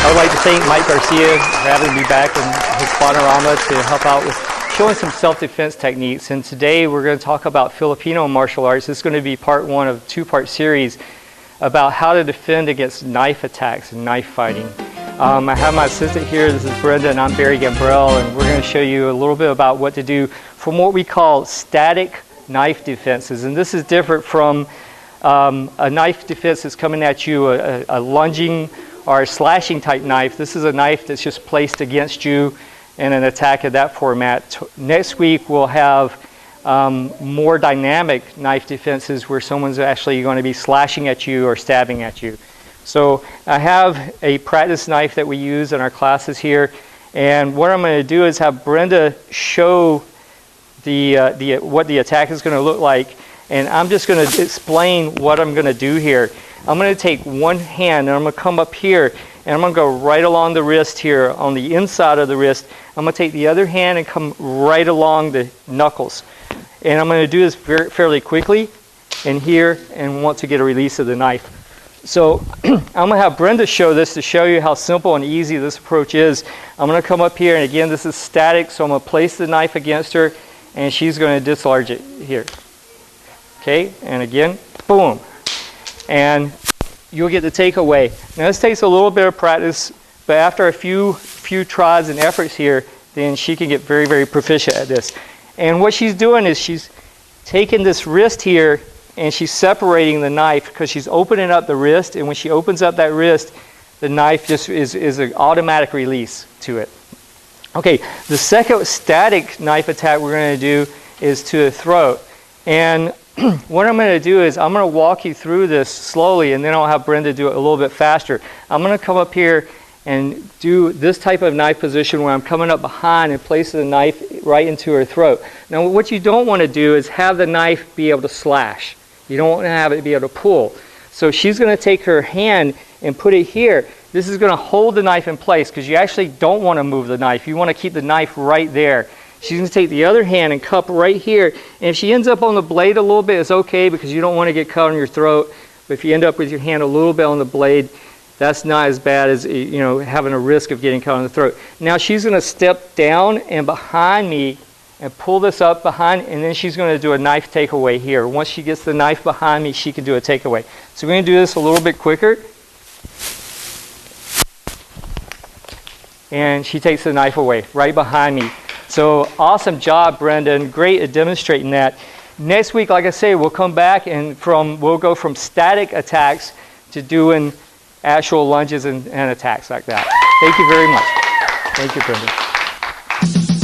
I would like to thank Mike Garcia for having me back in Hispanorama to help out with showing some self-defense techniques. And today we're going to talk about Filipino martial arts. This is going to be part one of a two-part series about how to defend against knife attacks and knife fighting. I have my assistant here. This is Brenda, and I'm Barry Gambrell, and we're going to show you a little bit about what to do from what we call static knife defenses. And this is different from a knife defense that's coming at you, a lunging or a slashing type knife. This is a knife that's just placed against you in an attack of that format. Next week we'll have more dynamic knife defenses where someone's actually going to be slashing at you or stabbing at you. So I have a practice knife that we use in our classes here, and what I'm going to do is have Brenda show what the attack is going to look like, and I'm just going to explain what I'm going to do here. I'm going to take one hand and I'm going to come up here and I'm going to go right along the wrist here on the inside of the wrist. I'm going to take the other hand and come right along the knuckles. And I'm going to do this fairly quickly and here and want to get a release of the knife. So I'm going to have Brenda show this to show you how simple and easy this approach is. I'm going to come up here, and again this is static, so I'm going to place the knife against her and she's going to dislodge it here. Okay, and again, boom. And you'll get the takeaway. Now this takes a little bit of practice, but after a few tries and efforts here, then she can get very, very proficient at this. And what she's doing is she's taking this wrist here and she's separating the knife because she's opening up the wrist, and when she opens up that wrist, the knife just is an automatic release to it. Okay, the second static knife attack we're going to do is to the throat. And what I'm going to do is I'm going to walk you through this slowly, and then I'll have Brenda do it a little bit faster. I'm going to come up here and do this type of knife position where I'm coming up behind and placing the knife right into her throat. Now what you don't want to do is have the knife be able to slash. You don't want to have it be able to pull. So she's going to take her hand and put it here. This is going to hold the knife in place because you actually don't want to move the knife. You want to keep the knife right there. She's going to take the other hand and cup right here. And if she ends up on the blade a little bit, it's okay because you don't want to get caught on your throat. But if you end up with your hand a little bit on the blade, that's not as bad as having a risk of getting caught on the throat. Now she's going to step down and behind me and pull this up behind, and then she's going to do a knife takeaway here. Once she gets the knife behind me, she can do a takeaway. So we're going to do this a little bit quicker. And she takes the knife away right behind me. So awesome job, Brendan. Great at demonstrating that. Next week, like I say, we'll come back and we'll go from static attacks to doing actual lunges and attacks like that. Thank you very much. Thank you, Brendan.